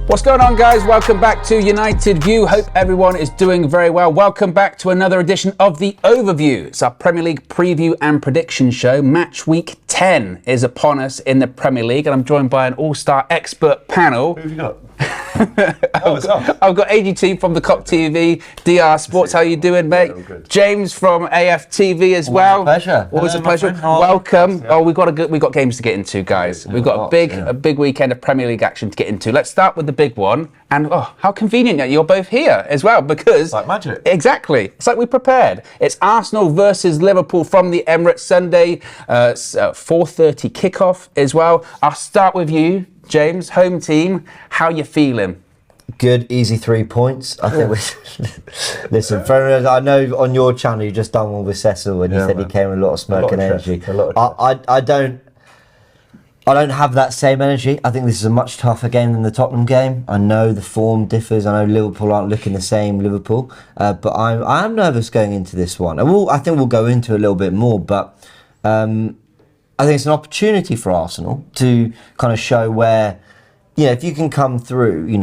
What's going on, guys? Welcome back to United View. Hope everyone is doing very well. Welcome back to another edition of The Overview. It's our Premier League preview and prediction show. Match week 10 is upon us in the Premier League, and I'm joined by an all-star expert panel. Who have you got? I've got AGT from the COP TV, DR Sports. How you doing, mate? Yeah, good. James from AFTV as well. Pleasure. Always a pleasure. Welcome. Oh, we've got games to get into, guys. We've got a big weekend of Premier League action to get into. Let's start with the big one. And how convenient that you're both here as well, because like magic. Exactly. It's like we prepared. It's Arsenal versus Liverpool from the Emirates Sunday, 4:30 kickoff as well. I'll start with you, James, home team. How you feeling? Good, easy 3 points. I think listen, I know on your channel you just done one with Cecil and you said he came with a lot of smoke and energy. I don't have that same energy. I think this is a much tougher game than the Tottenham game. I know the form differs. I know Liverpool aren't looking the same, Liverpool. But I am nervous going into this one. I think we'll go into a little bit more, but I think it's an opportunity for Arsenal to kind of show where, if you can come through, I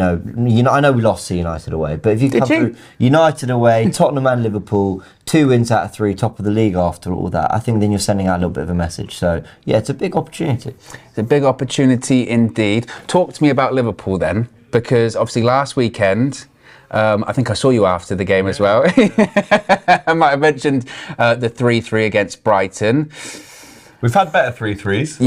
know we lost to United away, but if you come through United away, Tottenham and Liverpool, 2 wins out of 3, top of the league after all that, I think then you're sending out a little bit of a message. So, yeah, it's a big opportunity. It's a big opportunity indeed. Talk to me about Liverpool then, because obviously last weekend, I think I saw you after the game as well. I might have mentioned the 3-3 against Brighton. We've had better 3-3s.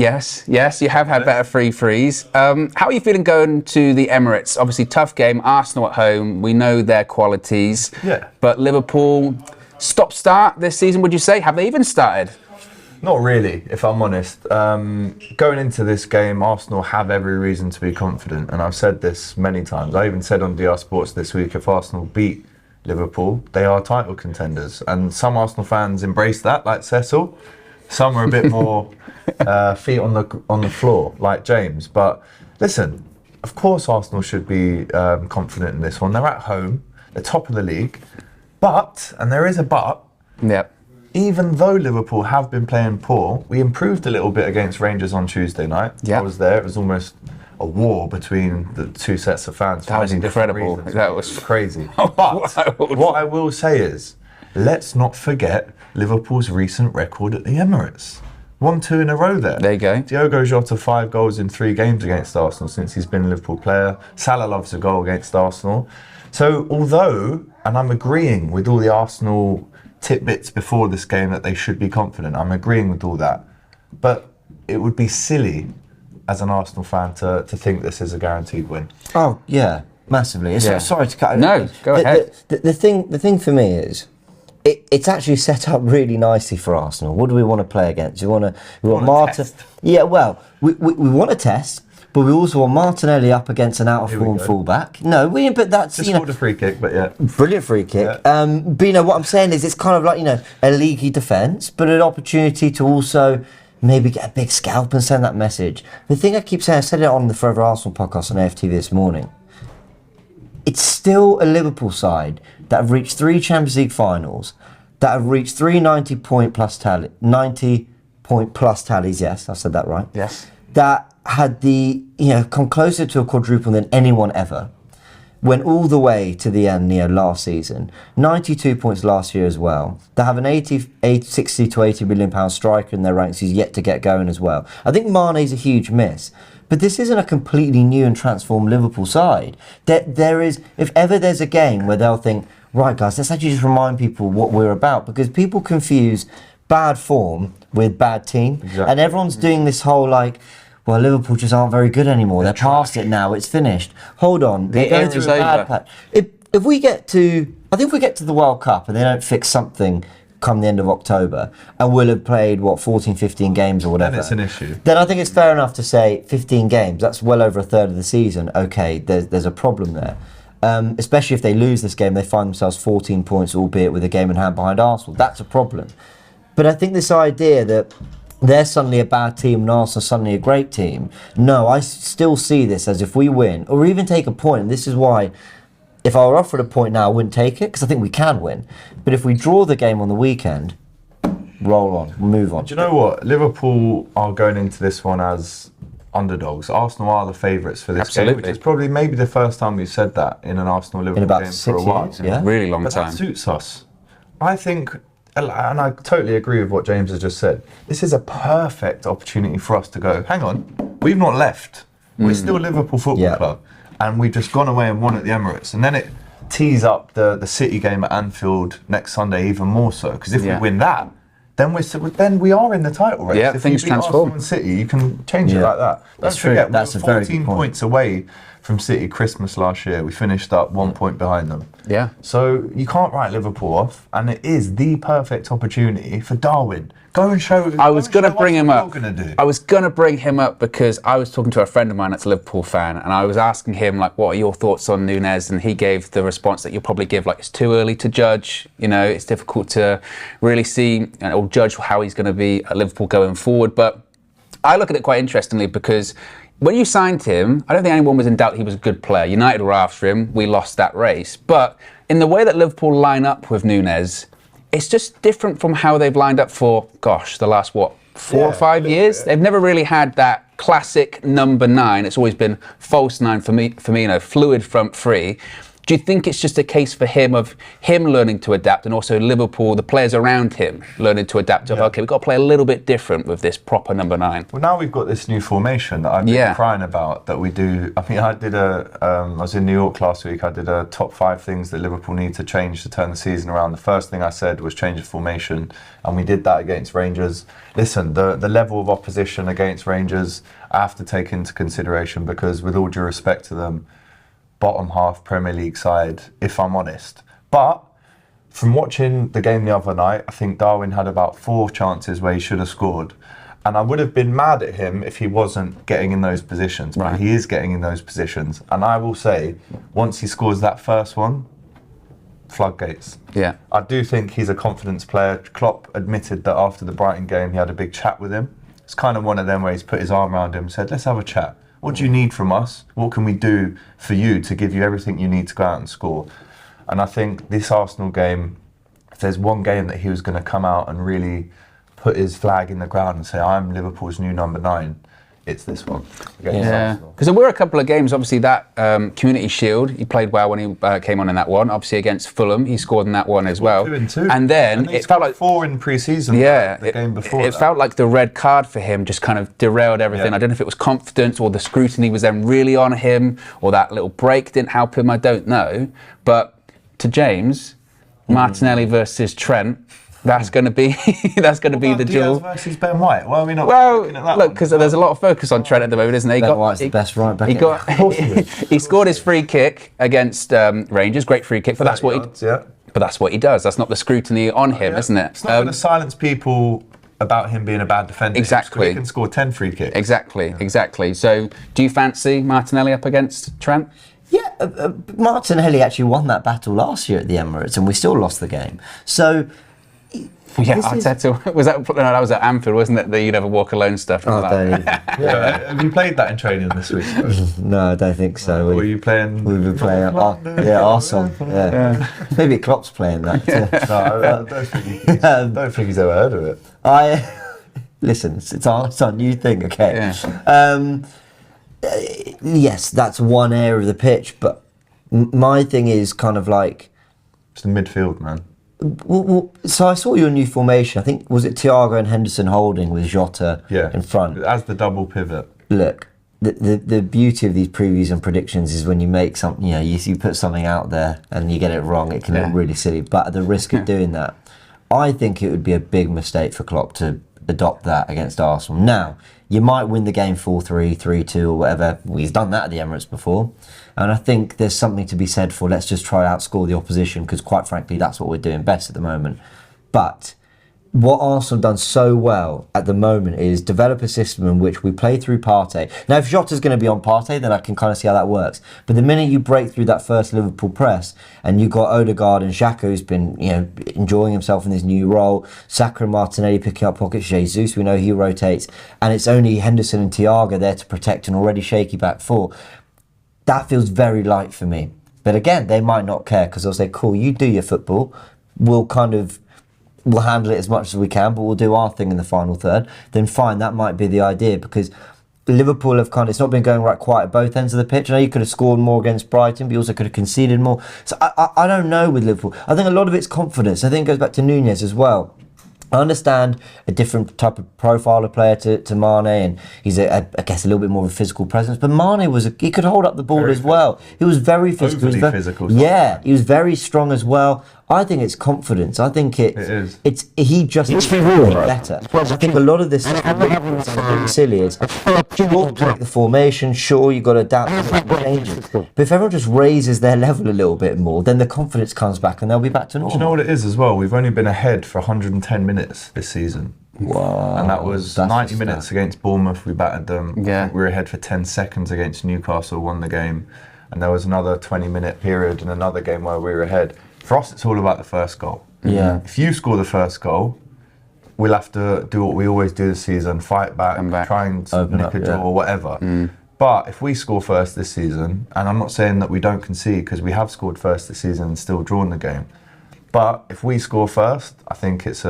Yes, you have had better 3-3s. How are you feeling going to the Emirates? Obviously, tough game. Arsenal at home. We know their qualities. Yeah. But Liverpool, stop-start this season, would you say? Have they even started? Not really, if I'm honest. Going into this game, Arsenal have every reason to be confident. And I've said this many times. I even said on DR Sports this week, if Arsenal beat Liverpool, they are title contenders. And some Arsenal fans embrace that, like Cecil. Some are a bit more feet on the floor, like James. But listen, of course Arsenal should be confident in this one. They're at home, they're top of the league. But, and there is a but, even though Liverpool have been playing poor, we improved a little bit against Rangers on Tuesday night. I was there. It was almost a war between the two sets of fans. That was incredible. That was crazy. But what I will say is, let's not forget Liverpool's recent record at the Emirates. 1-2 in a row there. There you go. Diogo Jota, 5 goals in 3 games against Arsenal since he's been a Liverpool player. Salah loves a goal against Arsenal. So although, and I'm agreeing with all the Arsenal tidbits before this game that they should be confident, I'm agreeing with all that. But it would be silly as an Arsenal fan to think this is a guaranteed win. Oh, yeah, massively. Sorry to cut. No, go ahead. The thing for me is, it's actually set up really nicely for Arsenal. What do we want to play against? We want Martin. Yeah, well, we want to test, but we also want Martinelli up against an out-of-form fullback. No, but that's just scored a free kick, but yeah, brilliant free kick. Yeah. But what I'm saying is, it's kind of like a leaguey defence, but an opportunity to also maybe get a big scalp and send that message. The thing I keep saying, I said it on the Forever Arsenal podcast on AFTV this morning. It's still a Liverpool side that have reached 3 Champions League finals, that have reached 3 90-point plus tallies. Yes, I said that right. Yes. That had come closer to a quadruple than anyone ever. Went all the way to the end, last season. 92 points last year as well. They have an 60 to 80 million pound striker in their ranks who's yet to get going as well. I think Mane's a huge miss. But this isn't a completely new and transformed Liverpool side. There is, if ever there's a game where they'll think, right guys, let's actually just remind people what we're about, because people confuse bad form with bad team. Exactly. And everyone's doing this whole well, Liverpool just aren't very good anymore. They're past it now. It's finished. Hold on. The era is over. If we get to the World Cup and they don't fix something come the end of October, and we'll have played 14, 15 games or whatever. Then it's an issue. Then I think it's fair enough to say 15 games. That's well over a third of the season. Okay, there's a problem there. Especially if they lose this game, they find themselves 14 points, albeit with a game in hand behind Arsenal. That's a problem. But I think this idea that they're suddenly a bad team and Arsenal suddenly a great team. No, I still see this as if we win, or even take a point, and this is why if I were offered a point now, I wouldn't take it, because I think we can win. But if we draw the game on the weekend, roll on, move on. Do you know what? Liverpool are going into this one as underdogs. Arsenal are the favourites for this Absolutely. game, which is probably maybe the first time we've said that in an Arsenal-Liverpool game for a 6 while. years, yeah. Really long But time. that suits us. I think, and I totally agree with what James has just said, this is a perfect opportunity for us to go, hang on, we've not left. We're still Liverpool Football Club. And we've just gone away and won at the Emirates. And then it tees up the City game at Anfield next Sunday even more so. Because if we win that, then we are in the title race. Yeah, if things you beat transform. Arsenal and City, you can change it like that. That's Don't true. forget, That's we a were very 14 good point. points away from City Christmas last year. We finished up 1 point behind them. Yeah. So you can't write Liverpool off, and it is the perfect opportunity for Darwin. Go and show. I was going to bring him up. Gonna do. I was going to bring him up because I was talking to a friend of mine that's a Liverpool fan, and I was asking him, like, what are your thoughts on Nunez? And he gave the response that you'll probably give, like, it's too early to judge. You know, it's difficult to really see or judge how he's going to be at Liverpool going forward. But I look at it quite interestingly because when you signed him, I don't think anyone was in doubt he was a good player. United were after him. We lost that race. But in the way that Liverpool line up with Nunez, it's just different from how they've lined up for, the last, 4 or 5 years? They've never really had that classic number 9. It's always been false 9 for me, fluid front three. Do you think it's just a case for him learning to adapt, and also Liverpool, the players around him, learning to adapt to, okay, we've got to play a little bit different with this proper number 9? Well, now we've got this new formation that I've been crying about that we do. I mean, I was in New York last week. I did a top 5 things that Liverpool need to change to turn the season around. The first thing I said was change the formation, and we did that against Rangers. Listen, the level of opposition against Rangers, I have to take into consideration because, with all due respect to them, bottom half Premier League side, if I'm honest. But from watching the game the other night, I think Darwin had about 4 chances where he should have scored. And I would have been mad at him if he wasn't getting in those positions. But he is getting in those positions. And I will say, once he scores that first one, floodgates. Yeah. I do think he's a confidence player. Klopp admitted that after the Brighton game, he had a big chat with him. It's kind of one of them where he's put his arm around him and said, let's have a chat. What do you need from us? What can we do for you to give you everything you need to go out and score? And I think this Arsenal game, if there's one game that he was going to come out and really put his flag in the ground and say, I'm Liverpool's new number 9, it's this one. Because there were a couple of games, obviously that Community Shield, he played well when he came on in that one. Obviously against Fulham, he scored in that one as well. 2 and 2. And then and it felt like 4 in pre-season. The game before. It felt like the red card for him just kind of derailed everything. I don't know if it was confidence or the scrutiny was then really on him, or that little break didn't help him. I don't know. But to James, Martinelli versus Trent. That's going to be the duel. Diaz versus Ben White. Why are we not looking at that? Look, because there's a lot of focus on Trent at the moment, isn't there? Ben White's the best right back. He scored his free kick against Rangers. Great free kick, but that's what he does. That's not the scrutiny on him, isn't it? It's not going to silence people about him being a bad defender. Exactly. He can score 10 free kicks. Exactly. So, do you fancy Martinelli up against Trent? Yeah, Martinelli actually won that battle last year at the Emirates, and we still lost the game. So. Yeah, Arteta that was at Anfield, wasn't it? The "you never walk alone" stuff. Have you played that in training this week? No, I don't think so. Were you playing? We've been playing. Our song. Yeah. Maybe Klopp's playing that. No, I don't think he's ever heard of it. Listen. It's our new thing. Okay. Yeah. Yes, that's one area of the pitch, but my thing is kind of like it's the midfield, man. Well, so I saw your new formation. I think, was it Thiago and Henderson holding with Jota in front? As the double pivot. Look, the beauty of these previews and predictions is when you make something, you put something out there and you get it wrong, it can look really silly. But at the risk of doing that, I think it would be a big mistake for Klopp to adopt that against Arsenal. Now, you might win the game 4-3, 3-2 or whatever. We've done that at the Emirates before. And I think there's something to be said for let's just try to outscore the opposition, because quite frankly, that's what we're doing best at the moment. But what Arsenal have done so well at the moment is develop a system in which we play through Partey. Now, if Jota's going to be on Partey, then I can kind of see how that works. But the minute you break through that first Liverpool press, and you've got Odegaard and Xhaka, who's been enjoying himself in this new role, Saka and Martinelli picking up pockets, Jesus, we know he rotates, and it's only Henderson and Thiago there to protect an already shaky back four. That feels very light for me. But again, they might not care, because they'll say, cool, you do your football, we'll handle it as much as we can, but we'll do our thing in the final third. Then fine, that might be the idea, because Liverpool have it's not been going right quite at both ends of the pitch. I know you could have scored more against Brighton, but you also could have conceded more. So I don't know with Liverpool. I think a lot of it's confidence. I think it goes back to Nunez as well. I understand a different type of profile of player to Mane, and he's, I guess, a little bit more of a physical presence. But Mane he could hold up the ball as well. He was very physical. Overly physical. Yeah, he was very strong as well. I think it's confidence. I think it is. He just needs to be better. I think a lot of this is really silly. It's sure to make the formation. Sure, you've got to adapt to changes. But if everyone just raises their level a little bit more, then the confidence comes back and they'll be back to normal. Do you know what it is as well? We've only been ahead for 110 minutes this season. Wow. And that was 90 minutes against Bournemouth. We battered them. Yeah. I think we were ahead for 10 seconds against Newcastle, won the game. And there was another 20-minute period in another game where we were ahead. For us, it's all about the first goal. Yeah. If you score the first goal, we'll have to do what we always do this season, fight back, try and nick a draw or whatever. But if we score first this season, and I'm not saying that we don't concede because we have scored first this season and still drawn the game, but if we score first, I think it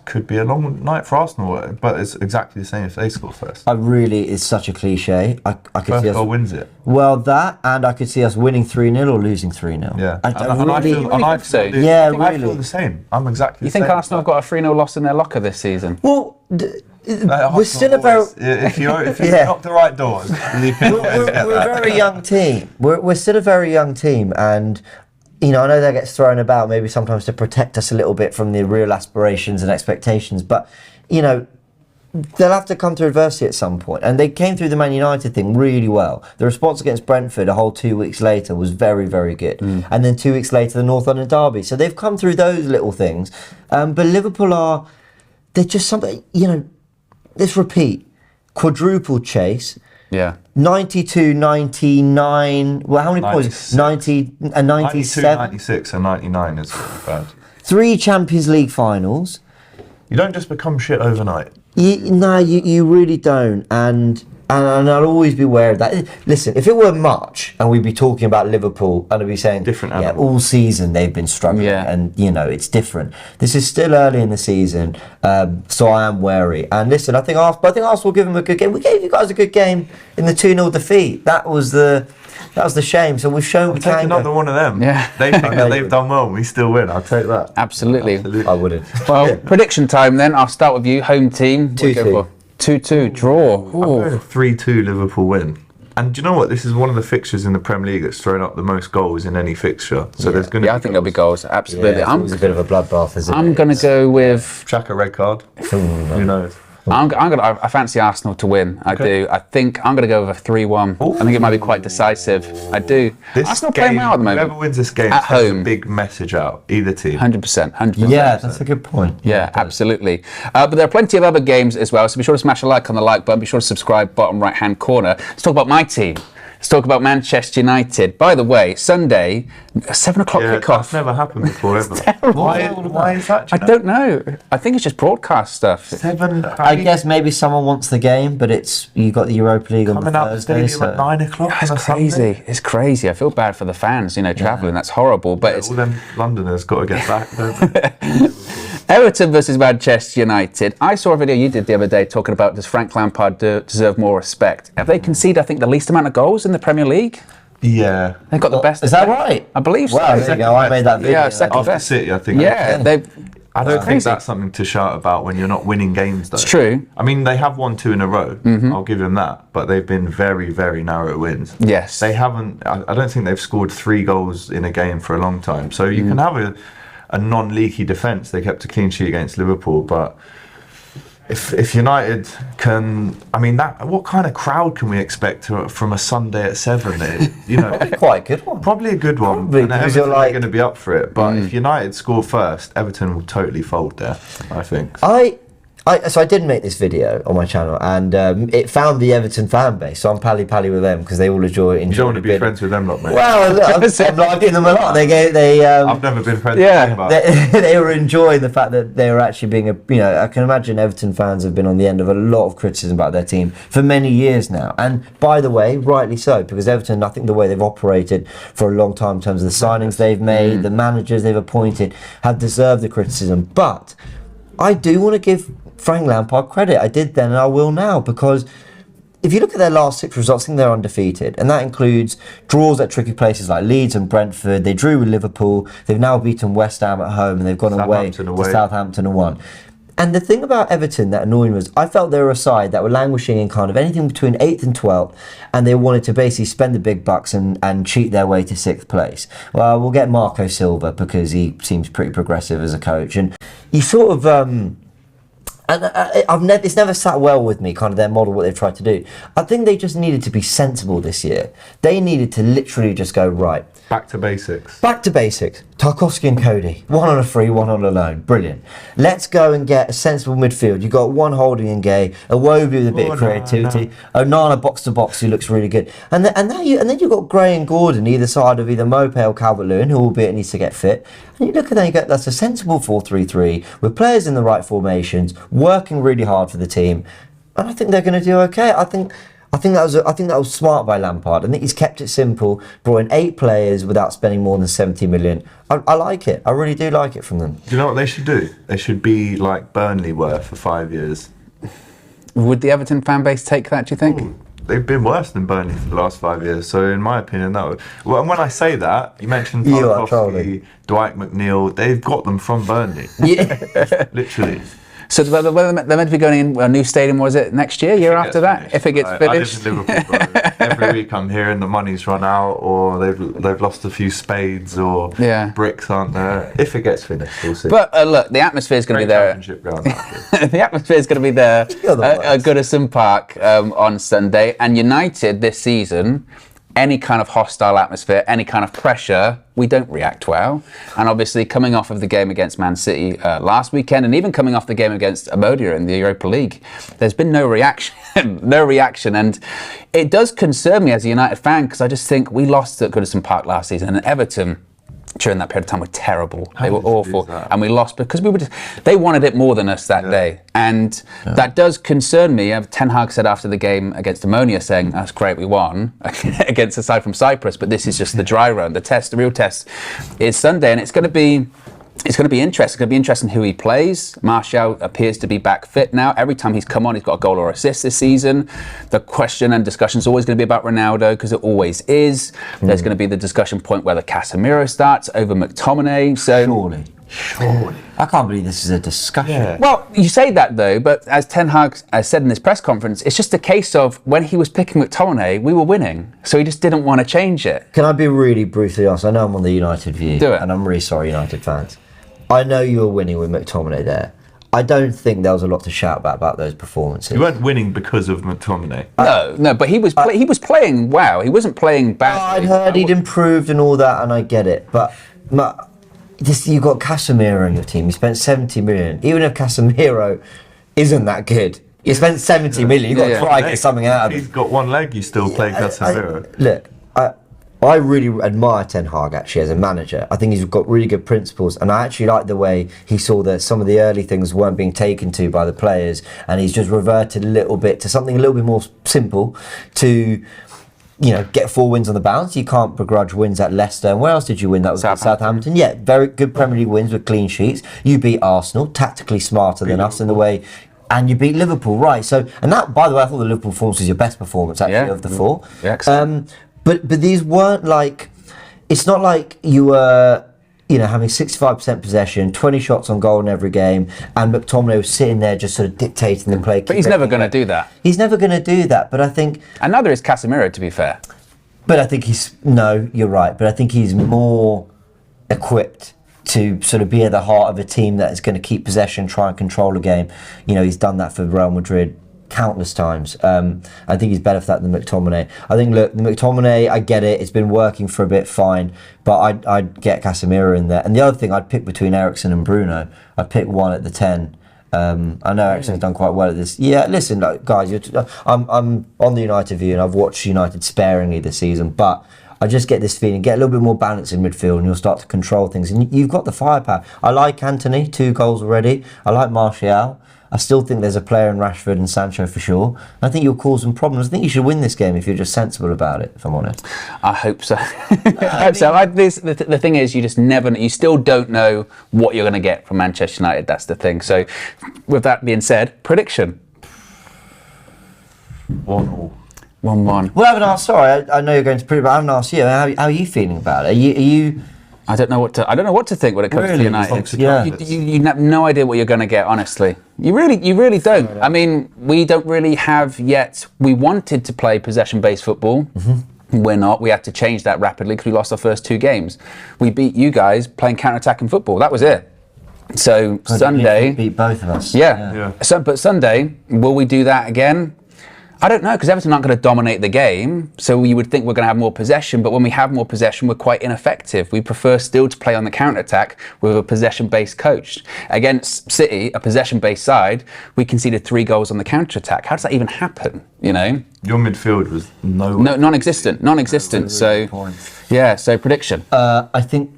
could be a long night for Arsenal, but it's exactly the same if they score first. It's such a cliche. I could First see us, goal wins it. Well, that, and I could see us winning 3-0 or losing 3-0. Yeah. I feel the same. I'm exactly You the same. think Arsenal have got a 3-0 loss in their locker this season? Well, we're still a very... If you knock the right doors, you can we're a very young team. We're still a very young team, and I know that gets thrown about maybe sometimes to protect us a little bit from the real aspirations and expectations, but they'll have to come through adversity at some point. And they came through the Man United thing really well. The response against Brentford a whole 2 weeks later was very, very good. And then 2 weeks later, the North London derby. So they've come through those little things. But Liverpool they're just something, let's repeat. Quadruple chase. Yeah. 92, 99, well, how many points? 90 and 97. 92, 96 and 99 is really bad. 3 Champions League finals. You don't just become shit overnight. You really don't. And I'll always be aware of that. Listen, if it were March and we'd be talking about Liverpool and I'd be saying, different all season they've been struggling and, it's different. This is still early in the season, so I am wary. And listen, I think Arsenal will give them a good game. We gave you guys a good game in the 2-0 defeat. That was the shame. So we've shown we can take another one of them. Yeah. They think that they've done well and we still win. I'll take that. Absolutely. I wouldn't. Well, prediction time then. I'll start with you. Home team. 2-2. 2-2 draw. I'm going 3-2 Liverpool win. And do you know what? This is one of the fixtures in the Premier League that's thrown up the most goals in any fixture. So there's going to be I think there'll be goals. Absolutely. Yeah, it's a bit of a bloodbath, isn't it? I'm going to go with... Chuck a red card. Who knows? I fancy Arsenal to win. I do. I think I'm going to go with a 3-1. I think it might be quite decisive. I do. Arsenal playing well at the moment. Whoever wins this game at home, a big message out. Either team. 100%. Yeah, that's a good point. Yeah, absolutely. But there are plenty of other games as well. So be sure to smash a like on the like button. Be sure to subscribe, bottom right hand corner. Let's talk about my team. Let's talk about Manchester United. By the way, Sunday, 7 o'clock kickoff. That's never happened before, ever. Why is that? I don't know. I think it's just broadcast stuff. 7. I guess maybe someone wants the game, but you got the Europa League on the Thursday. Coming out the stadium at 9 o'clock. Yeah, it's crazy. It's crazy. I feel bad for the fans, travelling. That's horrible. But all them Londoners got to get back, don't they? Everton versus Manchester United. I saw a video you did the other day talking about does Frank Lampard deserve more respect? Have they conceded, I think, the least amount of goals in the Premier League? Yeah. They've got the best. Is that right? I believe so. Wow, there you go. I made that video. Yeah, second After best. City, I think. Yeah, I don't think that's something to shout about when you're not winning games, though. It's true. I mean, they have won 2 in a row. I'll give them that. But they've been very, very narrow wins. Yes. They haven't. I don't think they've scored 3 goals in a game for a long time. So you can have a non-leaky defence. They kept a clean sheet against Liverpool, but if United can, what kind of crowd can we expect from a Sunday at 7? Probably quite a good one. Probably a good one. Probably, and because Everton are going to be up for it. But if United score first, Everton will totally fold there, I think. So I did make this video on my channel, and it found the Everton fan base. So I'm pally with them because they all enjoy. You don't want to be friends with them, lot, mate. Well, I'm liking them a lot. I've never been friends with them. They were enjoying the fact that they were actually being I can imagine Everton fans have been on the end of a lot of criticism about their team for many years now. And by the way, rightly so, because Everton, I think the way they've operated for a long time in terms of the signings they've made, the managers they've appointed, have deserved the criticism. But I do want to give Frank Lampard credit. I did then and I will now, because if you look at their last 6 results, I think they're undefeated, and that includes draws at tricky places like Leeds and Brentford. They drew with Liverpool. They've now beaten West Ham at home, and they've gone away to Southampton and won. And the thing about Everton that annoyed me was I felt they were a side that were languishing in kind of anything between 8th and 12th, and they wanted to basically spend the big bucks and cheat their way to 6th place. Well, we'll get Marco Silva because he seems pretty progressive as a coach, and you sort of. It's never sat well with me, kind of their model, what they've tried to do. I think they just needed to be sensible this year. They needed to literally just go, right. Back to basics. Back to basics. Tarkowski and Cody. One on a free, one on a loan. Brilliant. Let's go and get a sensible midfield. You've got one Holding and Gay, a Iwobi with a bit of creativity, Onana box to box who looks really good. And then you've got Gray and Gordon either side of either Mopé or Calvert-Lewin, who albeit needs to get fit. And you look at that and you go, that's a sensible 4-3-3 with players in the right formations, working really hard for the team. And I think they're going to do okay. I think that was smart by Lampard. I think he's kept it simple, brought in 8 players without spending more than 70 million. I like it. I really do like it from them. Do you know what they should do? They should be like Burnley were for 5 years. Would the Everton fan base take that, do you think? Ooh, they've been worse than Burnley for the last 5 years. So in my opinion, that would... Well, and when I say that, you mentioned Tarkowski, Dwight McNeil, they've got them from Burnley. Yeah. Literally. So they're meant to be going in a new stadium, was it next year after that? Finished. If it gets finished? I live in Liverpool, bro. Every week I'm hearing the money's run out, or they've lost a few spades, or bricks aren't there. If it gets finished, we'll see. But look, the atmosphere is going to be there. The atmosphere is going to be there at Goodison Park on Sunday. And United this season, any kind of hostile atmosphere, any kind of pressure, we don't react well. And obviously coming off of the game against Man City last weekend, and even coming off the game against Amodia in the Europa League, there's been no reaction. And it does concern me as a United fan, because I just think we lost at Goodison Park last season, and Everton during that period of time were terrible. They were awful, and we lost because they wanted it more than us that day, and that does concern me. Ten Hag said after the game against Ammonia, saying that's great, we won against a side from Cyprus, but this is just the dry run. The real test is Sunday, and it's going to be interesting. It's going to be interesting who he plays. Martial appears to be back fit now. Every time he's come on, he's got a goal or assist this season. The question and discussion is always going to be about Ronaldo, because it always is. There's going to be the discussion point whether Casemiro starts over McTominay. So Surely. I can't believe this is a discussion. Yeah. Well, you say that though, but as Ten Hag said in this press conference, it's just a case of when he was picking McTominay, we were winning. So he just didn't want to change it. Can I be really brutally honest? I know I'm on the United view. Do it. And I'm really sorry, United fans. I know you were winning with McTominay there. I don't think there was a lot to shout about those performances. You weren't winning because of McTominay. No, but he was playing well. He wasn't playing badly. I'd heard he'd improved and all that, and I get it. But you've got Casemiro in your team. You spent 70 million. Even if Casemiro isn't that good, you spent 70 million. You've got to try and get something out of it. He's got one leg, you still play Casemiro. Look, I really admire Ten Hag actually as a manager. I think he's got really good principles, and I actually like the way he saw that some of the early things weren't being taken to by the players, and he's just reverted a little bit to something a little bit more simple to, get 4 wins on the bounce. You can't begrudge wins at Leicester. And where else did you win? That was Southampton. Yeah, very good Premier League wins with clean sheets. You beat Arsenal, tactically smarter than us in the way, and you beat Liverpool, right? So, and that, by the way, I thought the Liverpool performance was your best performance actually of the 4. Yeah, But these weren't like, it's not like you were, having 65% possession, 20 shots on goal in every game, and McTominay was sitting there just sort of dictating the play. But he's never going to do that. He's never going to do that, but I think... And neither is Casemiro, to be fair. But I think no, you're right, but I think he's more equipped to sort of be at the heart of a team that is going to keep possession, try and control a game. He's done that for Real Madrid countless times. I think he's better for that than McTominay. I think, look, the McTominay, I get it, it's been working for a bit, fine, but I'd get Casemiro in there. And the other thing, I'd pick between Eriksen and Bruno. I'd pick one at the 10. I know Eriksen's done quite well at this. Yeah, listen, guys, I'm on the United view, and I've watched United sparingly this season, but I just get this feeling, get a little bit more balance in midfield and you'll start to control things. And you've got the firepower. I like Antony, 2 goals already. I like Martial. I still think there's a player in Rashford and Sancho for sure. I think you'll cause some problems. I think you should win this game if you're just sensible about it, if I'm honest. I hope so. I hope so. The thing is, you just you still don't know what you're going to get from Manchester United. That's the thing. So with that being said, prediction. 1-1. 1-1. Well, I haven't asked. Sorry, I know you're going to prove, but I haven't asked you. How are you feeling about it? Are you? I don't know what to think when it comes to Really? United. Yeah. You have no idea what you're going to get, honestly. You really don't. I mean, we don't really have yet. We wanted to play possession-based football. Mm-hmm. We're not. We had to change that rapidly because we lost our first 2 games. We beat you guys playing counter-attacking football. That was it. So Sunday, beat both of us. Yeah. So, but Sunday, will we do that again? I don't know, because Everton aren't going to dominate the game, so you would think we're going to have more possession, but when we have more possession, we're quite ineffective. We prefer still to play on the counter-attack with a possession-based coach. Against City, a possession-based side, we conceded 3 goals on the counter-attack. How does that even happen, you know? Your midfield was non-existent. So, yeah, so prediction. I think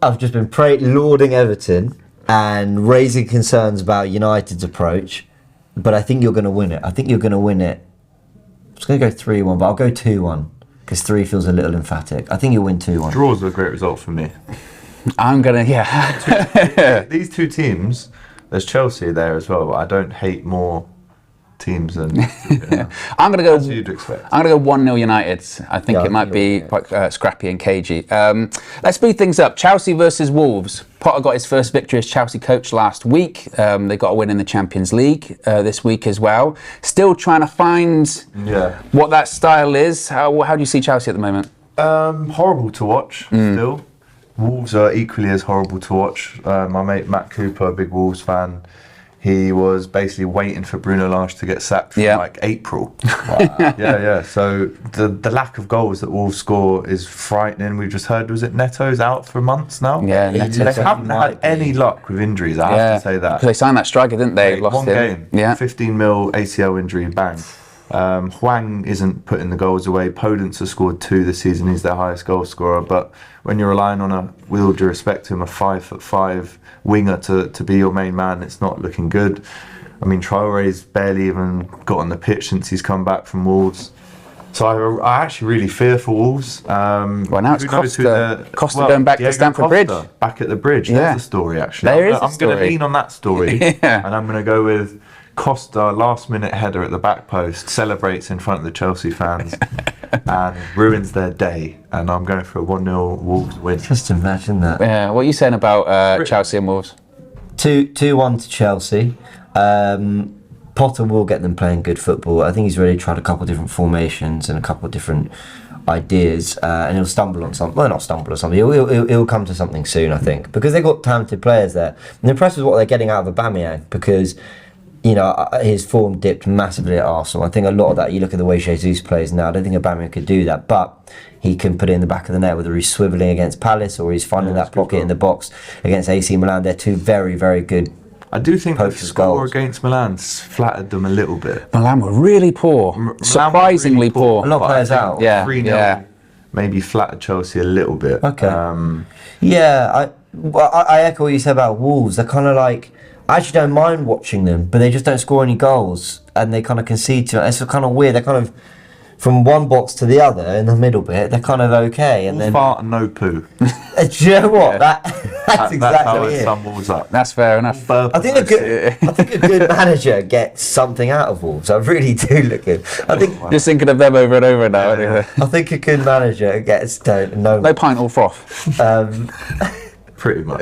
I've just been lauding Everton and raising concerns about United's approach. But I think you're going to win it. I think you're going to win it. I was going to go 3-1, but I'll go 2-1 because 3 feels a little emphatic. I think you'll win 2-1. Draws are a great result for me. I'm going to, yeah. These 2 teams, there's Chelsea there as well, but I don't hate more teams than I'm going to go. As you'd expect. I'm going to go 1-0 United. I think it might be quite scrappy and cagey. Let's speed things up. Chelsea versus Wolves. Potter got his first victory as Chelsea coach last week. They got a win in the Champions League this week as well. Still trying to find what that style is. How do you see Chelsea at the moment? Horrible to watch still. Wolves are equally as horrible to watch. My mate Matt Cooper, a big Wolves fan, he was basically waiting for Bruno Lage to get sacked from like April. Wow. Yeah. So the lack of goals that Wolves score is frightening. We've just heard, was it Neto's out for months now? Yeah, They haven't had any luck with injuries, I have to say that. Because they signed that striker, didn't they? Like, lost one him. game, 15 mil ACL injury, bang. Hwang isn't putting the goals away. Podence has scored 2 this season. He's their highest goal scorer. But when you're relying on with all due respect to him, a 5'5" winger to be your main man, it's not looking good. I mean, Traore's barely even got on the pitch since he's come back from Wolves. So I actually really fear for Wolves. Well, now it's Costa going back to Stamford Bridge. Back at the bridge. There's a story, actually. I'm going to lean on that story. And I'm going to go with Costa, last-minute header at the back post, celebrates in front of the Chelsea fans and ruins their day. And I'm going for a 1-0 Wolves win. Just imagine that. Yeah, what are you saying about Chelsea and Wolves? 2-1 to Chelsea. Potter will get them playing good football. I think he's really tried a couple of different formations and a couple of different ideas, and he'll stumble on something. Well, not stumble on something. He'll come to something soon, I think, because they've got talented players there. I'm impressed with what they're getting out of Aubameyang because, you know, his form dipped massively at Arsenal. I think a lot of that, you look at the way Jesus plays now, I don't think Aubameyang could do that, but he can put it in the back of the net, whether he's swivelling against Palace or he's finding that pocket in the box against AC Milan. They're 2 very, very good. I do think the score against Milan flattered them a little bit. Milan were really poor, surprisingly poor. A lot of players out. 3-0 maybe flattered Chelsea a little bit. Okay. I echo what you said about Wolves. They're kind of like, I actually don't mind watching them, but they just don't score any goals and they kind of concede to it. It's kind of weird. They're kind of from one box to the other in the middle bit. They're kind of okay, and then fart and no poo. Do you know what? That's exactly it. Sum Wolves up. That's fair enough. I think a good manager gets something out of Wolves. I really do look good. I think just thinking of them over and over now. Yeah. I think a good manager gets no pint or froth. Pretty much.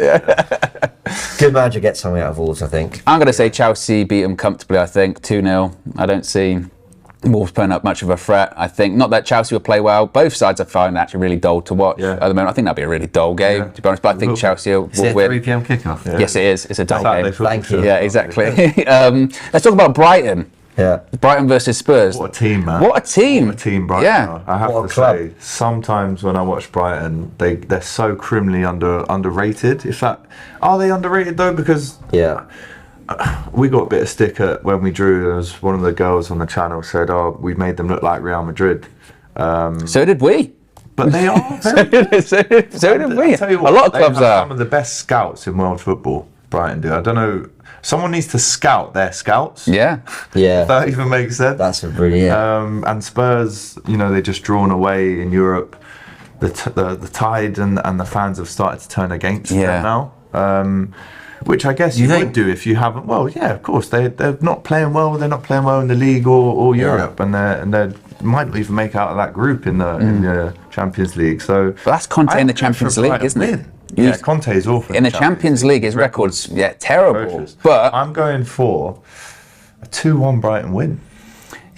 Good manager gets something out of Wolves, I think. I'm going to say Chelsea beat them comfortably. I think 2-0. I don't see Wolves putting up much of a threat. I think not that Chelsea will play well. Both sides I find actually really dull to watch at the moment. I think that'll be a really dull game, to be honest. But I think Chelsea will win. 3 p.m. kickoff. Yeah. Yes, it is. It's a dull game. Thank you. Yeah, exactly. Let's talk about Brighton. Yeah. Brighton versus Spurs. What a team, man. What a team. What a team, Brighton. Yeah. I have to say, sometimes when I watch Brighton, they're so criminally underrated. In fact, are they underrated though? Because we got a bit of stick when we drew. There was one of the girls on the channel said, we made them look like Real Madrid. So did we. But they are. so did we. Tell you what, a lot of clubs are. Some of the best scouts in world football, Brighton do. I don't know. Someone needs to scout their scouts. Yeah. If that even makes sense. That's a brilliant. And Spurs, they're just drawn away in Europe. The tide and the fans have started to turn against them now. Which I guess you would do if you haven't. Well, yeah, of course. They're not playing well. They're not playing well in the league or Europe, and they might not even make out of that group in the Champions League. So, but that's Conte in the Champions League, isn't it? Yeah, Conte is awful in the Champions League. His records, terrible. Atrocious. But I'm going for a 2-1 Brighton win.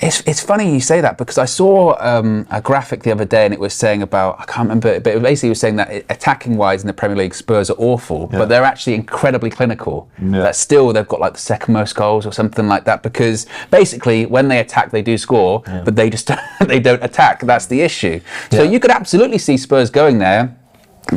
It's funny you say that, because I saw a graphic the other day, and it was saying about, I can't remember, but it basically was saying that attacking wise in the Premier League, Spurs are awful, but they're actually incredibly clinical. That still they've got like the second most goals or something like that, because basically when they attack they do score, but they just they don't attack. That's the issue. So you could absolutely see Spurs going there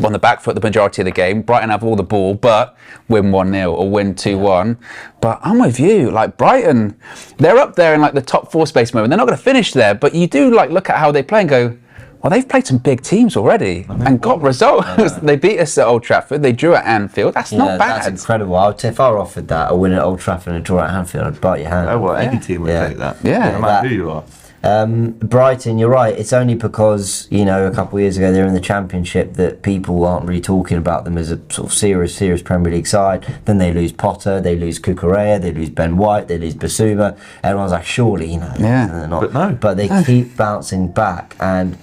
on the back foot the majority of the game. Brighton have all the ball, but win 1-0 or win 2-1. But I'm with you. Like Brighton, they're up there in like the top 4 space moment. They're not going to finish there, but you do like look at how they play and go, well, they've played some big teams already and got results. They beat us at Old Trafford. They drew at Anfield. That's not bad. That's incredible. If I were offered that, a win at Old Trafford and a draw at Anfield, I'd bite your hand. Oh, well, any team would take that. Yeah. No matter who you are. Brighton, you're right. It's only because, a couple of years ago they're in the Championship that people aren't really talking about them as a sort of serious Premier League side. Then they lose Potter, they lose Cucurella, they lose Ben White, they lose Basuma. Everyone's like, surely, they're not. But no. But they keep bouncing back, and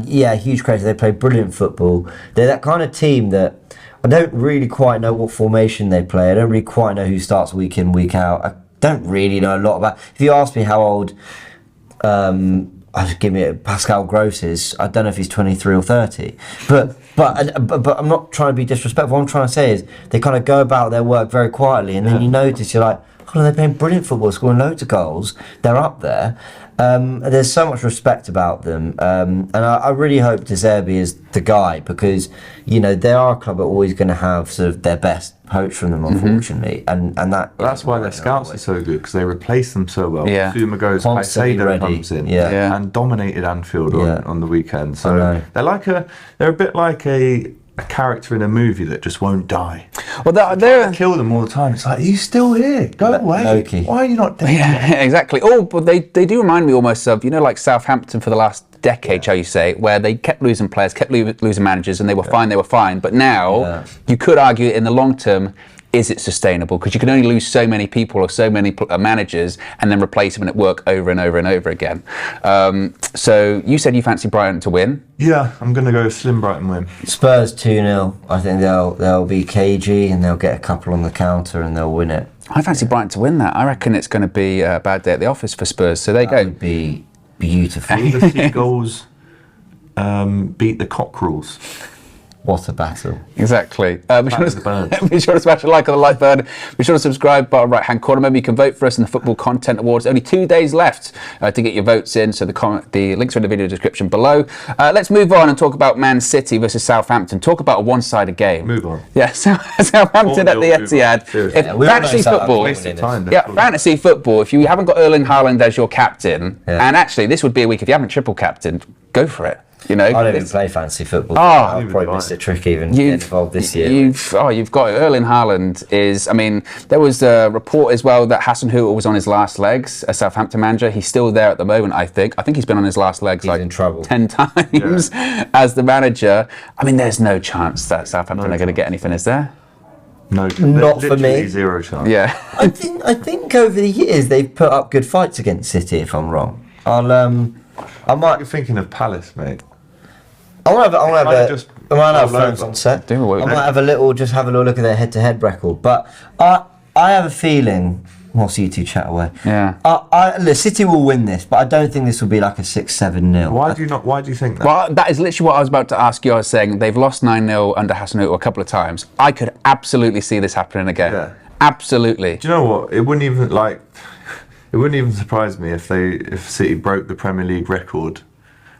huge credit. They play brilliant football. They're that kind of team that I don't really quite know what formation they play. I don't really quite know who starts week in, week out. I don't really know a lot about. If you ask me how old give me Pascal Gross is, I don't know if he's 23 or 30, but I'm not trying to be disrespectful. What I'm trying to say is they kind of go about their work very quietly, and then you notice, you're like, oh, they're playing brilliant football, scoring loads of goals, they're up there. There's so much respect about them, and I really hope De Zerbi is the guy, because they are a club that are always going to have sort of their best poach from them, unfortunately, and that's why their scouts are so good, because they replace them so well. Fuma goes, Caicedo comes in, and dominated Anfield on the weekend. So they're a bit like a character in a movie that just won't die. Well, they kill them all the time. It's like, are you still here? Go away. Loki. Why are you not dead? Yeah, exactly. Oh, but they do remind me almost of, like Southampton for the last decade, shall you say, where they kept losing players, kept losing managers, and they were fine. But now, you could argue in the long term, is it sustainable? Because you can only lose so many people or so many managers and then replace them and it work over and over and over again. So you said you fancy Brighton to win. Yeah, I'm going to go slim Brighton win. Spurs 2-0. I think they'll be cagey and they'll get a couple on the counter and they'll win it. I fancy Brighton to win that. I reckon it's going to be a bad day at the office for Spurs. So there you go. That would be beautiful. Will the Seagulls beat the Cockerels? What a battle. Exactly. Be sure to smash a like on the like button. Be sure to subscribe, bottom right hand corner. Remember, you can vote for us in the Football Content Awards. Only 2 days left to get your votes in, so the links are in the video description below. Let's move on and talk about Man City versus Southampton. Talk about a one-sided game. Move on. Yeah, Southampton at the Etihad. Fantasy football, if you haven't got Erling Haaland as your captain, and actually this would be a week if you haven't triple captained, go for it. I don't even play fantasy football. I'll probably miss a trick even getting involved this year. You've got Erling Haaland is. I mean, there was a report as well that Hasenhüttl was on his last legs as Southampton manager. He's still there at the moment. I think he's been on his last legs in trouble 10 times as the manager. I mean, there's no chance that Southampton are going to get anything, is there? No, not for me. Zero chance. Yeah, I think over the years they've put up good fights against City. If I'm wrong, I might. You're thinking of Palace, mate. I might have phones on set. I might have a little look at their head-to-head record. But I have a feeling. Whilst you two chat away. Yeah. City will win this, but I don't think this will be like a 6-7-0. Why do you think that? Well, that is literally what I was about to ask you. I was saying they've lost 9-0 under Hasenhüttl a couple of times. I could absolutely see this happening again. Yeah. Absolutely. Do you know what? It wouldn't even surprise me if City broke the Premier League record.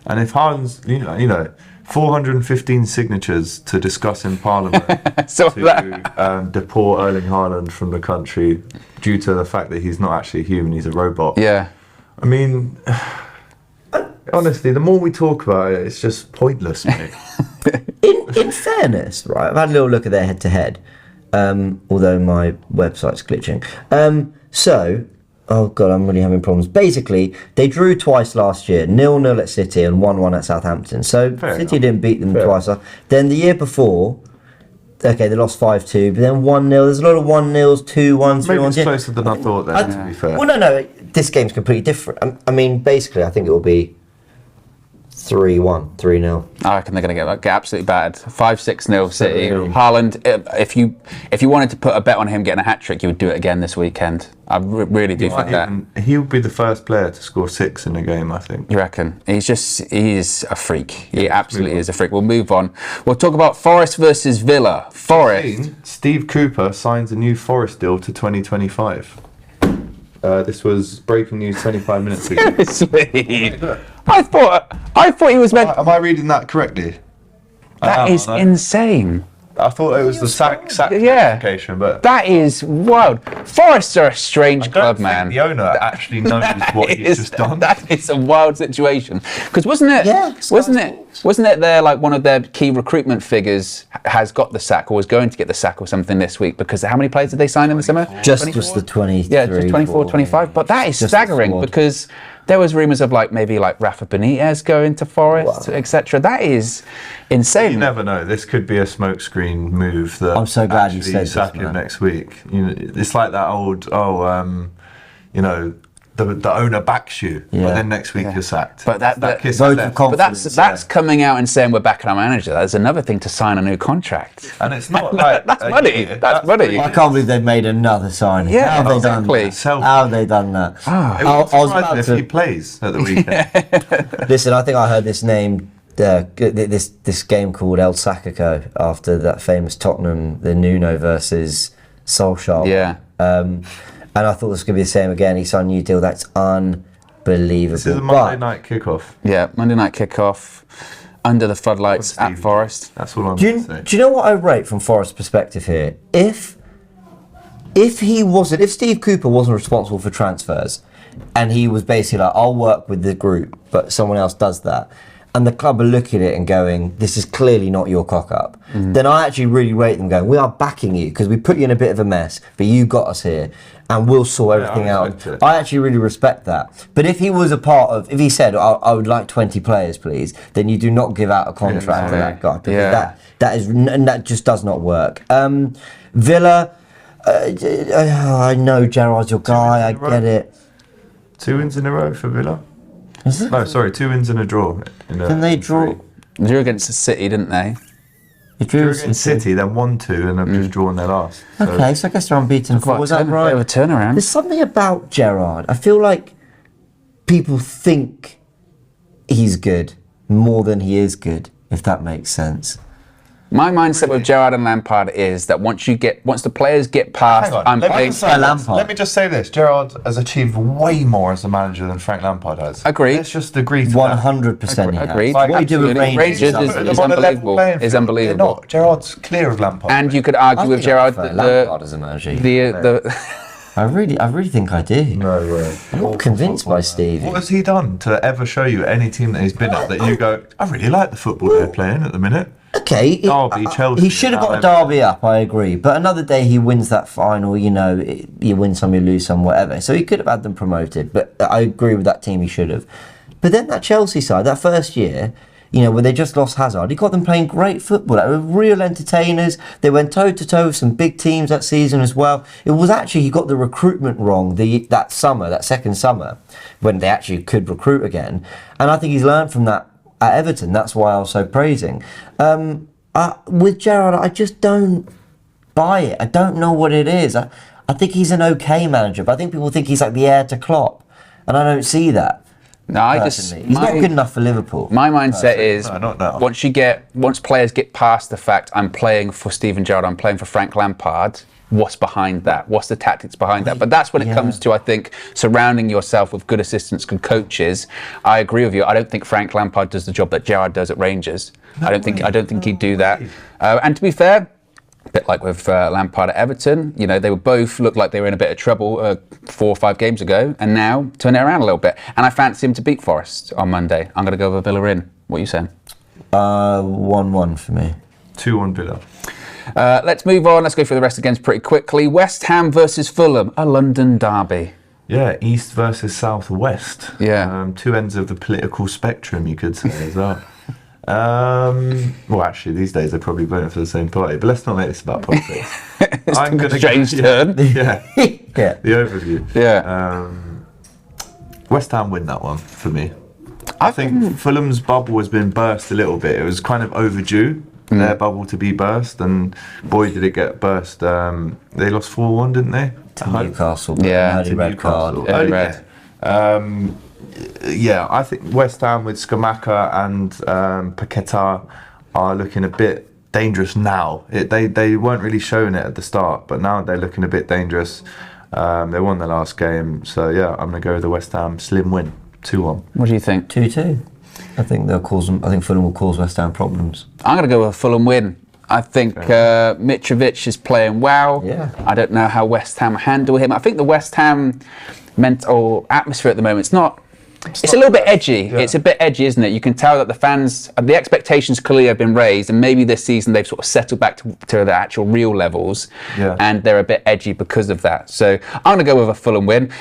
And if Haaland's, 415 signatures to discuss in Parliament to deport Erling Haaland from the country due to the fact that he's not actually a human, he's a robot. Yeah. I mean, honestly, the more we talk about it, it's just pointless, mate. In fairness, right, I've had a little look at their head-to-head, although my website's glitching. Oh God, I'm really having problems. Basically, they drew twice last year, 0-0 at City and 1-1 at Southampton. So City didn't beat them twice. Then the year before, okay, they lost 5-2, but then 1-0. There's a lot of 1-0s, 2-1s, 3-1s. Maybe it's closer than I thought then, to be fair. Well, no, this game's completely different. I mean, basically, I think it will be 3-1, 3-0. I reckon they're going to get absolutely battered. 5-6-0 City. Really? Haaland, if you wanted to put a bet on him getting a hat-trick, you would do it again this weekend. I really do think that. He would be the first player to score 6 in a game, I think. You reckon? He is a freak. He absolutely is a freak. We'll move on. We'll talk about Forest versus Villa. Forest. Steve Cooper signs a new Forest deal to 2025. This was breaking news 25 minutes ago. Seriously? I thought he was meant. Am I reading that correctly? That is insane. I thought it was the sack Yeah. notification, but That is wild. Forest are a strange club, man. the owner actually knows what he's just done. That is a wild situation. Because wasn't it? Yeah, Wasn't it there like one of their key recruitment figures has got the sack or was going to get the sack or something this week? Because how many players did they sign in the summer? Just the 23. Yeah, just 24, 25. But that is Just the staggering squad. because there was rumours of maybe Rafa Benitez going to Forest, etc. That is insane. You never know. This could be a smokescreen move that I'm so glad you actually said this, sack him man. next week. It's like that old the owner backs you, but Yeah. then next week you're sacked. But Vote of confidence. that's coming out and saying we're backing our manager. That's another thing to sign a new contract. And it's not like That's money. That's money. I can't believe they've made another signing. Yeah, How have exactly. they done that? How have they done that? It I would was surprise about me if to- he plays at the weekend. Listen, I think I heard this name, this game called El Sacico after that famous Tottenham, the Nuno versus Solskjaer. Yeah. And I thought this was going to be the same again. He signed a new deal. That's unbelievable. This is a Monday night kickoff. Yeah, Monday night kickoff under the floodlights at Forest. That's all I'm Do going to say. you know what I rate from Forest's perspective here? If Steve Cooper wasn't responsible for transfers, and he was basically like, I'll work with the group, but someone else does that, and the club are looking at it and going, this is clearly not your cock up, then I actually really rate them going, we are backing you because we put you in a bit of a mess, but you got us here and we'll sort everything I out. respect it. I actually really respect that. But if he was if he said, I would like 20 players, please, then you do not give out a contract to that guy because Yeah. that just does not work. Villa, I know Gerrard's your guy, I get it. 2 wins in a row for Villa? Is it? No, sorry, 2 wins in a draw. Can they draw? They drew against the City, didn't they? They drew Drew against City, then 1-2, and they've just drawn their last. So Okay, so I guess they're unbeaten. Was that Bit of right? a turnaround. There's something about Gerrard. I feel like people think he's good more than he is good, if that makes sense. My mindset with Gerrard and Lampard is that once the players get past, Hang on, Lampard. let me just say this. Gerrard has achieved way more as a manager than Frank Lampard has. Agreed. Let's just agree to that. 100% he has. Agreed. What you do with Absolutely. Rangers, Rangers Put is them on a level unbelievable. playing Is field. unbelievable. They're not. Gerrard's clear of Lampard. And you could argue with Gerrard Lampard as a manager. I really think I do. No way. I'm not convinced by Stevie. What has he done to ever show you any team that he's been at that you go, I really like the football they're playing at the minute? Okay, Derby, Chelsea, he should have got a derby up, I agree. But another day he wins that final, you win some, you lose some, whatever. So he could have had them promoted, but I agree with that team, he should have. But then that Chelsea side, that first year, when they just lost Hazard, he got them playing great football. They were real entertainers. They went toe-to-toe with some big teams that season as well. It was actually, he got the recruitment wrong that second summer, when they actually could recruit again. And I think he's learned from that at Everton. That's why I was so praising. With Gerrard, I just don't buy it. I don't know what it is. I think he's an okay manager, but I think people think he's like the heir to Klopp, and I don't see that. No, He's not good enough for Liverpool. My mindset is No, not now. once players get past the fact I'm playing for Steven Gerrard, I'm playing for Frank Lampard. What's behind that? What's the tactics behind that? But that's when it comes to, I think, surrounding yourself with good assistants, good coaches. I agree with you. I don't think Frank Lampard does the job that Gerrard does at Rangers. I don't think he'd do that. And to be fair, a bit like with Lampard at Everton, they would both look like they were in a bit of trouble 4 or 5 games ago, and now turn it around a little bit. And I fancy him to beat Forest on Monday. I'm going to go with Villa in. What are you saying? 1-1 for me. 2-1 Villa. Let's move on. Let's go through the rest of the games pretty quickly. West Ham versus Fulham, a London derby. Yeah, East versus South West. Yeah. 2 ends of the political spectrum, you could say, as well. Well, actually, these days they're probably voting for the same party, but let's not make this about politics. It's I'm going to strange turn. Yeah, Yeah. the overview. Yeah. West Ham win that one for me. I think Fulham's bubble has been burst a little bit. It was kind of overdue, their bubble to be burst, and boy did it get burst. They lost 4-1, didn't they? To Newcastle. Yeah, Early to red Newcastle. card. Early red. Yeah, I think West Ham with Skamaka and Paqueta are looking a bit dangerous now. They weren't really showing it at the start, but now they're looking a bit dangerous. They won their last game, so yeah, I'm going to go with the West Ham slim win, 2-1. What do you think? 2-2. I think they'll cause them. I think Fulham will cause West Ham problems. I'm going to go with a Fulham win. I think Mitrovic is playing well. Yeah. I don't know how West Ham handle him. I think the West Ham mental atmosphere at the moment, it's a little bit edgy. Yeah. It's a bit edgy, isn't it? You can tell that the fans, the expectations clearly have been raised, and maybe this season they've sort of settled back to the actual real levels, and they're a bit edgy because of that. So I'm going to go with a Fulham win.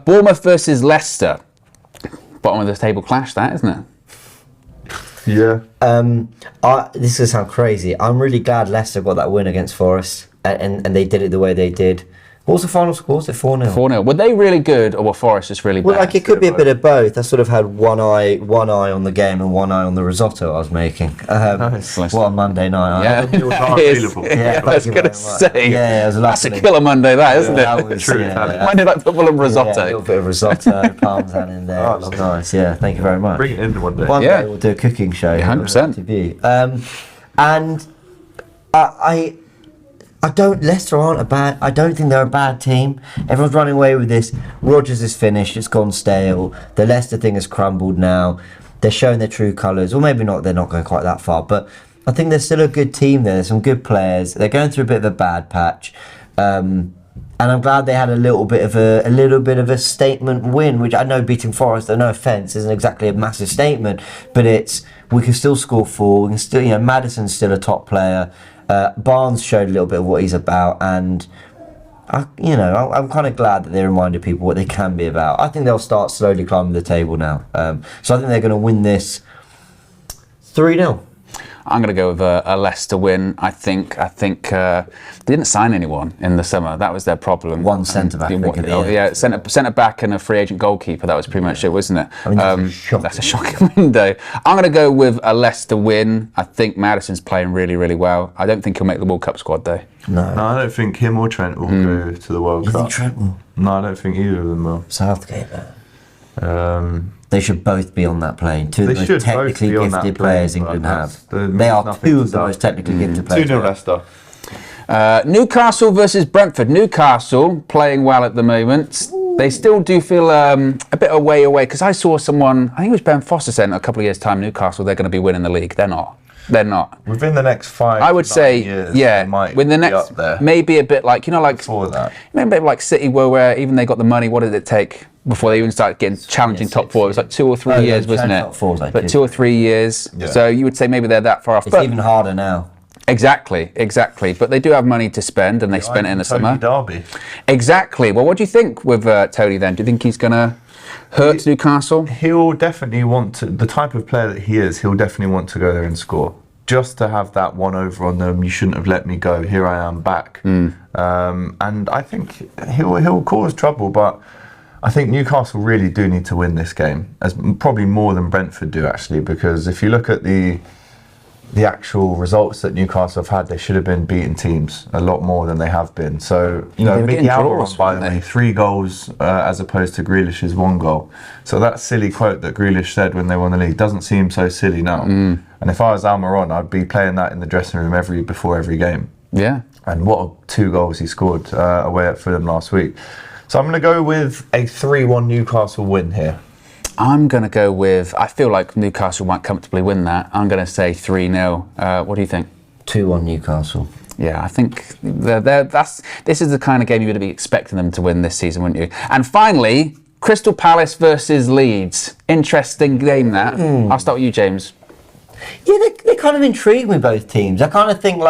Bournemouth versus Leicester. Bottom of the table clash, that, isn't it? Yeah. This is going to sound crazy. I'm really glad Leicester got that win against Forest, and they did it the way they did. What was the final score? Was it 4-0? 4-0. Were they really good, or were Forest just really bad? Well, like it could be a bit of both. I sort of had one eye on the game and one eye on the risotto I was making. Nice. What a Monday night. Yeah, hard it is. feelable. Yeah, I was thank you going to very much. say. Yeah, it was That's a lovely. killer Monday, that, isn't That it? was, True yeah, Italian. yeah. Monday night football and risotto. Yeah, a little bit of risotto, parmesan in there. Oh, It was lovely. nice. Yeah, thank you very much. Bring it in one day. One Yeah. day we'll do a cooking show. 100%. To view. And I don't. Leicester aren't a bad. I don't think they're a bad team. Everyone's running away with this. Rodgers is finished. It's gone stale. The Leicester thing has crumbled now. They're showing their true colours. Or maybe not. They're not going quite that far. But I think there's still a good team there. There's some good players. They're going through a bit of a bad patch. And I'm glad they had a little bit of a statement win, which I know beating Forest, no offence, isn't exactly a massive statement, but we can still score 4. We can still, Maddison's still a top player. Barnes showed a little bit of what he's about, and I'm kind of glad that they reminded people what they can be about. I think they'll start slowly climbing the table now. So I think they're going to win this 3-0. I'm going to go with a Leicester win. I think they didn't sign anyone in the summer. That was their problem. One centre-back, I think, at the end. Centre back and a free agent goalkeeper. That was pretty much it, wasn't it? I mean, that's a shocking window. I'm going to go with a Leicester win. I think Maddison's playing really, really well. I don't think he'll make the World Cup squad though. No, I don't think him or Trent will go to the World You Cup. think Trent will? No, I don't think either of them will. Southgate, man. They should both be on that plane. Two of the They most should technically both be on that gifted plane, players but England that's- have. there They are means two nothing of the to most technically gifted 2-0 players. Leicester. Newcastle versus Brentford. Newcastle playing well at the moment. They still do feel a bit away because I saw someone, I think it was Ben Foster saying in a couple of years' time, Newcastle, they're going to be winning the league. They're not. They're not. Within the next 5 I would to 9 say, years, yeah, they might with the be next, up there. maybe a bit like, Before that. maybe like City were where even they got the money, what did it take before they even started getting challenging top 4? It was like 2 or 3 years, wasn't it? Top 4 was like But 2 or 3 years. Yeah. So you would say maybe they're that far off. It's But even harder now. exactly. But they do have money to spend, and they spent it in the summer. Derby. Exactly. Well, what do you think with Tony then? Do you think he's going to hurt Newcastle? He'll definitely want to, the type of player that he is, he'll definitely want to go there and score. Just to have that one over on them, you shouldn't have let me go, here I am back. And I think he'll cause trouble, but I think Newcastle really do need to win this game, as probably more than Brentford do actually, because if you look at the actual results that Newcastle have had, they should have been beating teams a lot more than they have been. So, They were Mickey getting draws, Almiron, by the weren't they? way, 3 goals as opposed to Grealish's 1 goal. So that silly quote that Grealish said when they won the league doesn't seem so silly now. And if I was Almiron, I'd be playing that in the dressing room before every game. Yeah. And what 2 goals he scored away at Fulham last week. So I'm going to go with a 3-1 Newcastle win here. I'm going to go with, I feel like Newcastle might comfortably win that. I'm going to say 3-0. What do you think? 2-1 Newcastle. Yeah, I think this is the kind of game you would be expecting them to win this season, wouldn't you? And finally, Crystal Palace versus Leeds. Interesting game that. I'll start with you, James. Yeah, they kind of intrigue me, both teams. I kind of think,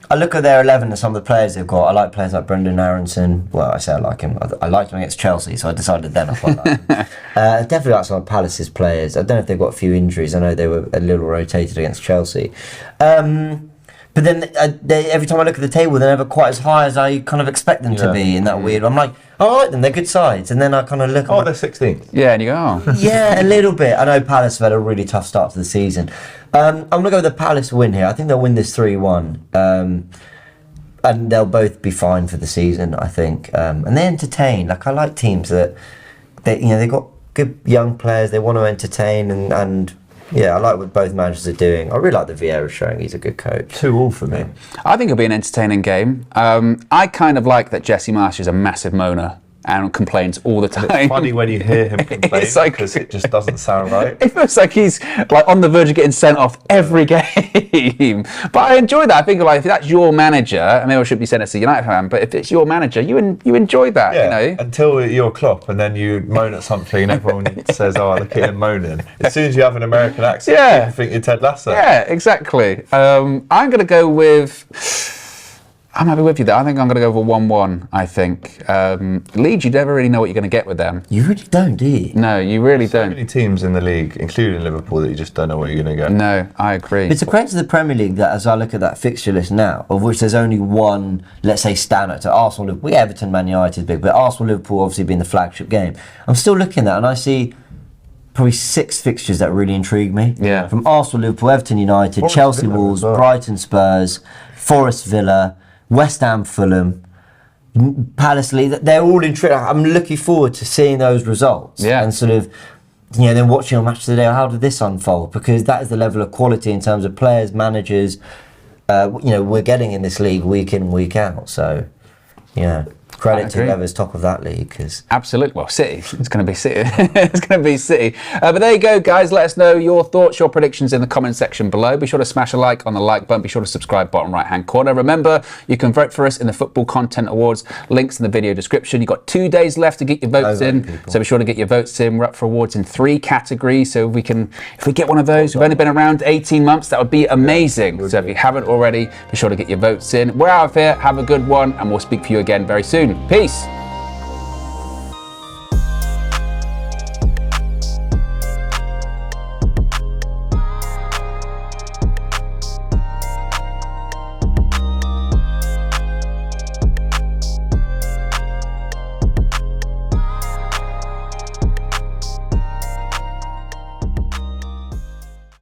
I look at their 11 and some of the players they've got. I like players like Brendan Aronson. Well, I say I like him. I liked him against Chelsea, so I decided then I quite like him. Definitely like some of Palace's players. I don't know if they've got a few injuries. I know they were a little rotated against Chelsea. But then every time I look at the table, they're never quite as high as I kind of expect them to be in that weird. I'm like, I like them, they're good sides. And then I kind of look. Oh, they're 16th. Yeah, and you go, oh. Yeah, a little bit. I know Palace have had a really tough start to the season. I'm going to go with the Palace win here. I think they'll win this 3-1. And they'll both be fine for the season, I think. And they entertain. Like, I like teams that, they've got good young players, they want to entertain, and yeah, I like what both managers are doing. I really like the Vieira showing he's a good coach. 2-2 for me. I think it'll be an entertaining game. I kind of like that Jesse Marsh is a massive moaner and complains all the time. It's funny when you hear him complain because it just doesn't sound right. It feels like he's like on the verge of getting sent off every game. But I enjoy that. I think like if that's your manager, I mean, I should be saying it's a United fan, but if it's your manager, you enjoy that, Yeah, you know. until you're Klopp and then you moan at something and everyone says, "Oh, look at him moaning." As soon as you have an American accent, people think you're Ted Lasso. Yeah, exactly. I'm going to go with. I'm happy with you there. I think I'm going to go for 1-1, I think. Leeds, you never really know what you're going to get with them. You really don't, do you? No, you really So don't. many teams in the league, including Liverpool, that you just don't know what you're going to get. No, I agree. It's a credit to the Premier League that as I look at that fixture list now, of which there's only one, let's say, standout to Arsenal, Liverpool, Everton, Man United is big, but Arsenal, Liverpool obviously being the flagship game. I'm still looking at that and I see probably 6 fixtures that really intrigue me. Yeah. From Arsenal, Liverpool, Everton, United, Forest Chelsea, Villa Wolves, as well. Brighton, Spurs, Forest Villa, West Ham, Fulham, Palace, Leeds. They're all intriguing. I'm looking forward to seeing those results. Yeah. And sort of, then watching on Match of the Day, how did this unfold? Because that is the level of quality in terms of players, managers, we're getting in this league week in, week out. So, credit to whoever's top of that league. Cause Absolutely. Well, City. It's going to be City. It's going to be City. But there you go, guys. Let us know your thoughts, your predictions in the comment section below. Be sure to smash a like on the like button. Be sure to subscribe, bottom right-hand corner. Remember, you can vote for us in the Football Content Awards. Links in the video description. You've got 2 days left to get your votes in. So be sure to get your votes in. We're up for awards in 3 categories. So if we get one of those, we've only been around 18 months. That would be amazing. So if you haven't already, be sure to get your votes in. We're out of here. Have a good one. And we'll speak to you again very soon. Peace.